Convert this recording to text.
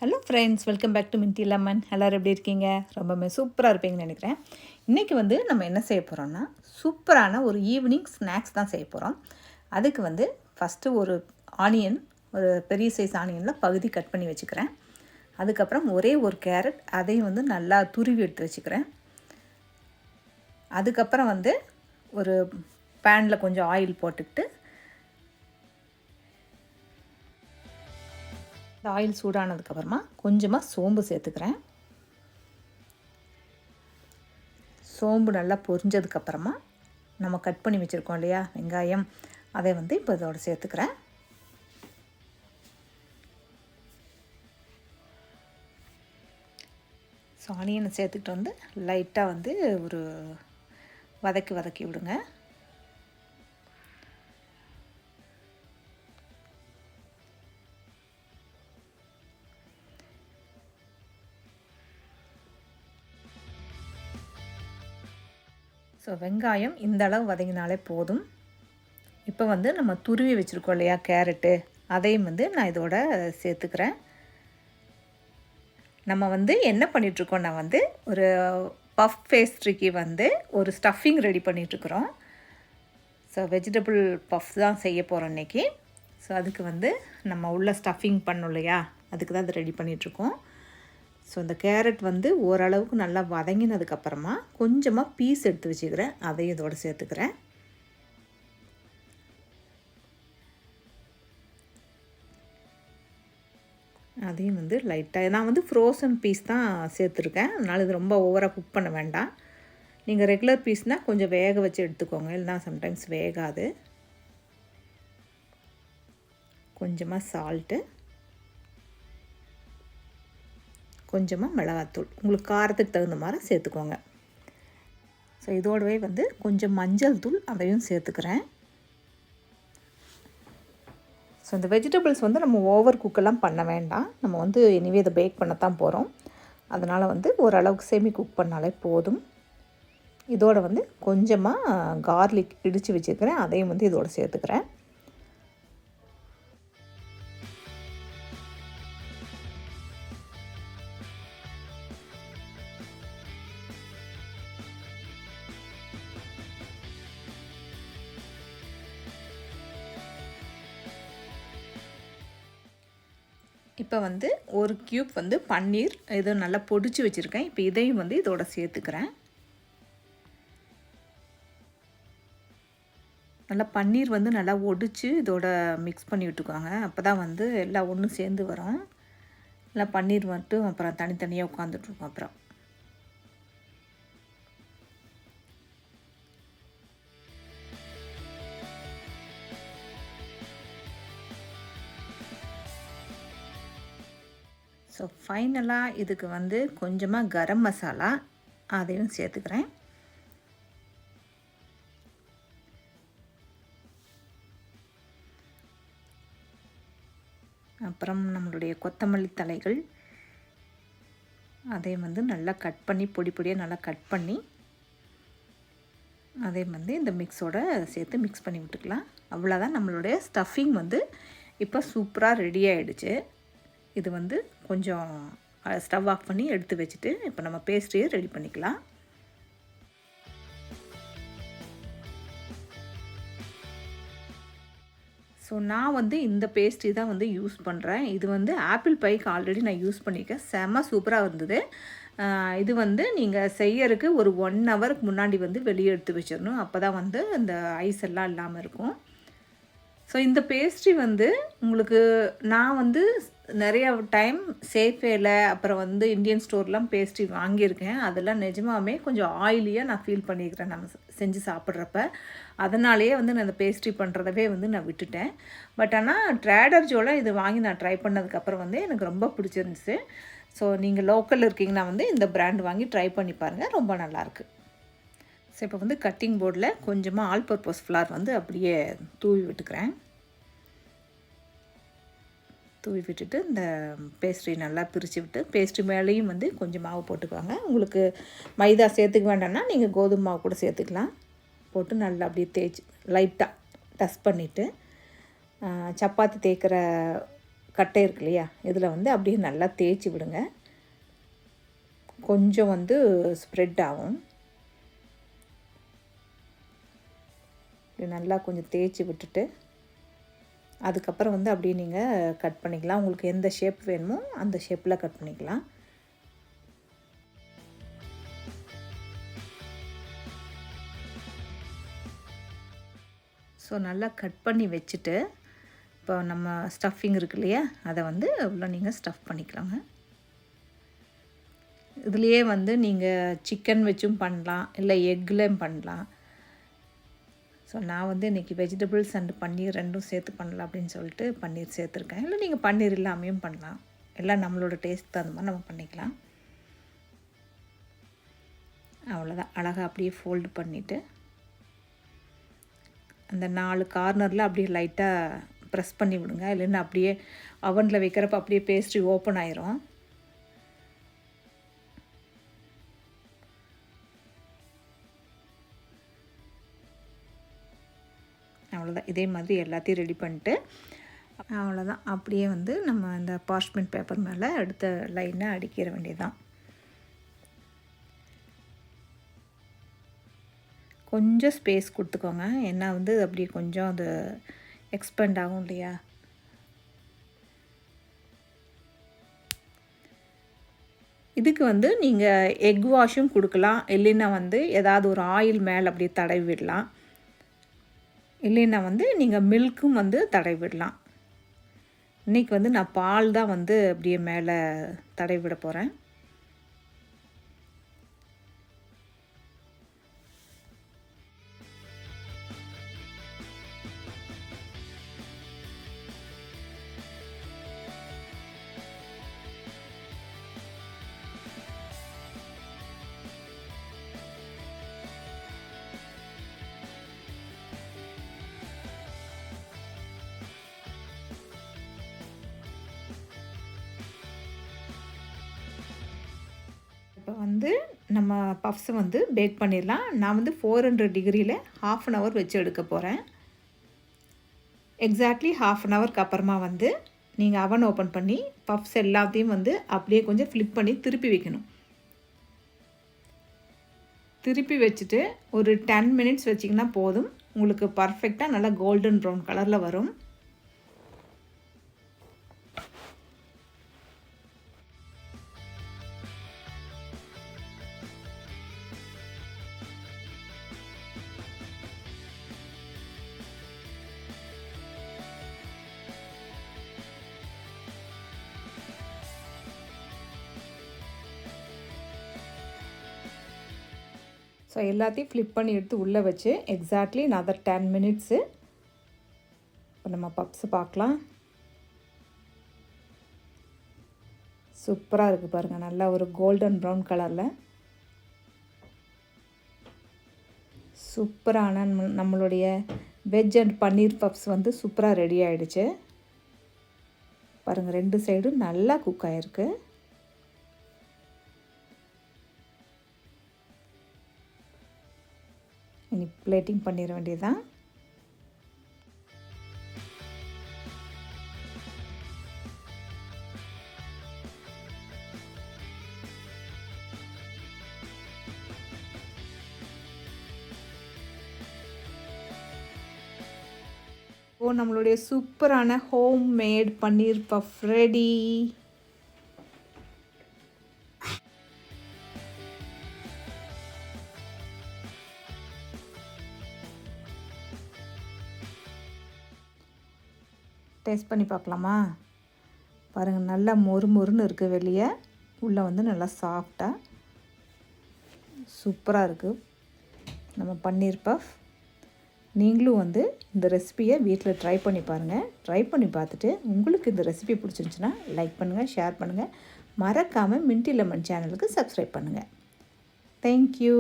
Hello friends, welcome back to Minty Lemon. எல்லோரும் எப்படி இருக்கீங்க? ரொம்பவே சூப்பராக இருப்பீங்கன்னு நினைக்கிறேன். இன்றைக்கி நம்ம என்ன செய்ய போகிறோம்னா, சூப்பரான ஒரு ஈவினிங் ஸ்நாக்ஸ் தான் செய்ய போகிறோம். அதுக்கு ஃபஸ்ட்டு ஒரு ஆனியன், ஒரு பெரிய சைஸ் ஆனியனில் பகுதி கட் பண்ணி வச்சுக்கிறேன். அதுக்கப்புறம் ஒரே ஒரு கேரட், அதையும் நல்லா துருவி எடுத்து வச்சுக்கிறேன். அதுக்கப்புறம் ஒரு பேனில் கொஞ்சம் ஆயில் போட்டுக்கிட்டு, ஆயில் சூடானதுக்கப்புறமா கொஞ்சமாக சோம்பு சேர்த்துக்கிறேன். சோம்பு நல்லா பொரிஞ்சதுக்கப்புறமா நம்ம கட் பண்ணி வச்சுருக்கோம் இல்லையா வெங்காயம், அதை இப்போ இதோட சேர்த்துக்கிறேன். ஸோ ஆனியனை சேர்த்துக்கிட்டு லைட்டாக ஒரு வதக்கி விடுங்க. ஸோ வெங்காயம் இந்த அளவு வதங்கினாலே போதும். இப்போ நம்ம துருவி வச்சுருக்கோம் இல்லையா கேரட்டு, அதையும் நான் இதோட சேர்த்துக்கிறேன். நம்ம என்ன பண்ணிகிட்ருக்கோம், நான் ஒரு பஃப் பேஸ்ட்ரிக்கு ஒரு ஸ்டஃபிங் ரெடி பண்ணிகிட்ருக்குறோம். ஸோ வெஜிடபிள் பஃப் தான் செய்ய போகிறோம் இன்றைக்கி. ஸோ அதுக்கு நம்ம உள்ள ஸ்டஃபிங் பண்ணோம் இல்லையா, அதுக்கு தான் அது ரெடி பண்ணிகிட்ருக்கோம். ஸோ இந்த கேரட் ஓரளவுக்கு நல்லா வதங்கினதுக்கப்புறமா கொஞ்சமாக பீஸ் எடுத்து வச்சுக்கிறேன், அதையும் இதோடு சேர்த்துக்கிறேன். அதையும் லைட்டாக நான் ஃப்ரோசன் பீஸ் தான் சேர்த்துருக்கேன். அதனால் இது ரொம்ப ஓவராக குக் பண்ண வேண்டாம். நீங்கள் ரெகுலர் பீஸ்னால் கொஞ்சம் வேக வச்சு எடுத்துக்கோங்க, இல்லைனா சம்டைம்ஸ் வேகாது. கொஞ்சமாக சால்ட்டு, கொஞ்சமாக மிளகாத்தூள், உங்களுக்கு காரத்துக்கு தகுந்த மாதிரி சேர்த்துக்கோங்க. ஸோ இதோடவே கொஞ்சம் மஞ்சள் தூள், அதையும் சேர்த்துக்கிறேன். ஸோ இந்த வெஜிடபிள்ஸ் நம்ம ஓவர் குக்கெல்லாம் பண்ண வேண்டாம். நம்ம எனிவே இதை பேக் பண்ணத்தான் போகிறோம். அதனால் ஓரளவுக்கு செமி குக் பண்ணாலே போதும். இதோட கொஞ்சமாக கார்லிக் இடித்து வச்சுருக்கிறேன், அதையும் இதோட சேர்த்துக்கிறேன். இப்போ ஒரு க்யூப் பன்னீர் இது நல்லா பொடிச்சு வச்சுருக்கேன். இப்போ இதையும் இதோட சேர்த்துக்கிறேன். நல்லா பன்னீர் நல்லா ஒடிச்சு இதோட மிக்ஸ் பண்ணி விட்டுக்குவாங்க. அப்போ தான் எல்லாம் ஒன்றும் சேர்ந்து வரும். நல்லா பன்னீர் மட்டும் அப்புறம் தனித்தனியாக உட்காந்துட்ருக்கோம். அப்புறம் ஸோ ஃபைனலாக இதுக்கு கொஞ்சமாக கரம் மசாலா, அதையும் சேர்த்துக்கிறேன். அப்புறம் நம்மளுடைய கொத்தமல்லி தலைகள், அதையும் நல்லா கட் பண்ணி பொடி பொடியாக நல்லா கட் பண்ணி அதையும் இந்த மிக்ஸோடு சேர்த்து மிக்ஸ் பண்ணி விட்டுக்கலாம். அவ்வளோதான், நம்மளுடைய ஸ்டஃபிங் இப்போ சூப்பராக ரெடி ஆகிடுச்சு. இது கொஞ்சம் ஸ்டவ் ஆஃப் பண்ணி எடுத்து வச்சுட்டு இப்போ நம்ம பேஸ்ட்ரியை ரெடி பண்ணிக்கலாம். ஸோ நான் இந்த பேஸ்ட்ரி தான் யூஸ் பண்ணுறேன். இது ஆப்பிள் பைக்கு ஆல்ரெடி நான் யூஸ் பண்ணியிருக்கேன், செம்ம சூப்பராக இருந்தது. இது நீங்கள் செய்யறதுக்கு ஒரு 1 ஹவருக்கு முன்னாடி வெளியே எடுத்து வச்சிடணும். அப்போ தான் இந்த ஐஸ் எல்லாம் இல்லாமல் இருக்கும். ஸோ இந்த பேஸ்ட்ரி உங்களுக்கு நான் நிறையா டைம் சேஃபேல அப்புறம் இந்தியன் ஸ்டோர்லாம் பேஸ்ட்ரி வாங்கியிருக்கேன். அதெல்லாம் நிஜமாவே கொஞ்சம் ஆயிலியாக நான் ஃபீல் பண்ணியிருக்கிறேன் நம்ம செஞ்சு சாப்பிட்றப்ப. அதனாலேயே நான் இந்த பேஸ்ட்ரி பண்ணுறதவே நான் விட்டுட்டேன். பட் ஆனால் ட்ரேடர் ஜோவில் இது வாங்கி நான் ட்ரை பண்ணதுக்கப்புறம் எனக்கு ரொம்ப பிடிச்சிருந்துச்சு. ஸோ நீங்கள் லோக்கலில் இருக்கீங்கன்னா இந்த பிராண்ட் வாங்கி ட்ரை பண்ணி பாருங்கள், ரொம்ப நல்லாயிருக்கு. ஸோ இப்போ கட்டிங் போர்டில் கொஞ்சமாக ஆல் பர்பஸ் ஃப்ளார் அப்படியே தூவி விட்டுக்கிறேன். தூவி விட்டுட்டு இந்த பேஸ்ட்ரி நல்லா பிரித்து விட்டு, பேஸ்ட்ரி மேலேயும் கொஞ்சம் மாவு போட்டுக்குவாங்க. உங்களுக்கு மைதா சேர்த்துக்க வேண்டாம்னா நீங்கள் கோதுமை மாவு கூட சேர்த்துக்கலாம். போட்டு நல்லா அப்படியே தேய்ச்சி லைட்டாக டஸ்ட் பண்ணிவிட்டு, சப்பாத்தி தேய்க்கிற கட்டை இருக்கு இல்லையா, இதில் வந்து அப்படியே நல்லா தேய்ச்சி விடுங்க. கொஞ்சம் வந்து ஸ்ப்ரெட் ஆகும். இப்படி நல்லா கொஞ்சம் தேய்ச்சி விட்டுட்டு அதுக்கப்புறம் வந்து அப்படியே நீங்கள் கட் பண்ணிக்கலாம். உங்களுக்கு எந்த ஷேப் வேணுமோ அந்த ஷேப்பில் கட் பண்ணிக்கலாம். ஸோ நல்லா கட் பண்ணி வச்சுட்டு இப்போ நம்ம ஸ்டஃபிங் இருக்கு இல்லையா, அதை வந்து உள்ள நீங்கள் ஸ்டஃப் பண்ணிக்கலாங்க. இதுலேயே வந்து நீங்கள் சிக்கன் வச்சும் பண்ணலாம், இல்லை எக்லேயும் பண்ணலாம். ஸோ நான் வந்து இன்றைக்கி வெஜிடபிள்ஸ் அண்ட் பன்னீர் ரெண்டும் சேர்த்து பண்ணலாம் அப்படின்னு சொல்லிட்டு பன்னீர் சேர்த்துருக்கேன். இல்லை நீங்கள் பன்னீர் இல்லாமையும் பண்ணலாம். எல்லாம் நம்மளோட டேஸ்ட் தகுந்த மாதிரி நம்ம பண்ணிக்கலாம். அவ்வளோதான். அழகாக அப்படியே ஃபோல்டு பண்ணிவிட்டு அந்த 4 கார்னரில் அப்படியே லைட்டாக ப்ரெஸ் பண்ணி விடுங்க. இல்லைன்னா அப்படியே அவனில் வைக்கிறப்ப அப்படியே பேஸ்ட்ரி ஓப்பன் ஆயிரும். அவ்வளோதான். இதே மாதிரி எல்லாத்தையும் ரெடி பண்ணிட்டு அவ்வளோதான். அப்படியே வந்து நம்ம இந்த பார்ச்மெண்ட் பேப்பர் மேலே அடுத்த லைனை அடிக்கிற வேண்டியதுதான். கொஞ்சம் ஸ்பேஸ் கொடுத்துக்கோங்க. ஏன்னா வந்து அப்படியே கொஞ்சம் அது எக்ஸ்பேண்ட் ஆகும் இல்லையா. இதுக்கு வந்து நீங்கள் எக் வாஷும் கொடுக்கலாம். இல்லைன்னா வந்து ஏதாவது ஒரு ஆயில் மேலே அப்படியே தடவி விடலாம். இல்லைன்னா வந்து நீங்கள் மில்க்கும் வந்து தடவி விடலாம். இன்றைக்கி வந்து நான் பால் தான் வந்து அப்படியே மேலே தடவி விட போகிறேன். இப்போ வந்து நம்ம பஃப்ஸை வந்து பேக் பண்ணிடலாம். நான் வந்து 400 டிகிரியில் 1/2 அன் ஹவர் வச்சு எடுக்க போகிறேன். எக்ஸாக்ட்லி 1/2 அன் ஹவருக்கு அப்புறமா வந்து நீங்கள் அவன் ஓப்பன் பண்ணி பஃப்ஸ் எல்லாத்தையும் வந்து அப்படியே கொஞ்சம் ஃப்ளிப் பண்ணி திருப்பி வைக்கணும். திருப்பி வச்சுட்டு ஒரு 10 மினிட்ஸ் வச்சிங்கன்னா போதும். உங்களுக்கு பர்ஃபெக்டாக நல்லா கோல்டன் ப்ரௌன் கலரில் வரும். ஸோ எல்லாத்தையும் ஃப்ளிப் பண்ணி எடுத்து உள்ளே வச்சு எக்ஸாக்ட்லி another 10 மினிட்ஸு. இப்போ நம்ம பப்ஸு பார்க்கலாம். சூப்பராக இருக்குது பாருங்கள். நல்லா ஒரு கோல்டன் ப்ரௌன் கலரில் சூப்பரான நம்மளுடைய வெஜ் அண்ட் பன்னீர் பப்ஸ் வந்து சூப்பராக ரெடி ஆகிடுச்சு பாருங்கள். 2 சைடும் நல்லா குக் ஆகிருக்கு. இனி பிளேட்டிங் பண்ணிட வேண்டியதுதான். நம்மளுடைய சூப்பரான ஹோம் மேட் பன்னீர் பஃப் ரெடி. டேஸ்ட் பண்ணி பார்க்கலாமா? பாருங்கள், நல்லா மொறு மொறுன்னு இருக்குது. வெளியே உள்ளே வந்து நல்லா சாஃப்டாக சூப்பராக இருக்குது நம்ம பன்னீர் பஃப். நீங்களும் வந்து இந்த ரெசிபியை வீட்டில் ட்ரை பண்ணி பாருங்கள். ட்ரை பண்ணி பார்த்துட்டு உங்களுக்கு இந்த ரெசிபி பிடிச்சிருந்துச்சுன்னா லைக் பண்ணுங்கள், ஷேர் பண்ணுங்கள். மறக்காமல் மின்ட்டி லெமன் சேனலுக்கு சப்ஸ்கிரைப் பண்ணுங்கள். தேங்க்யூ.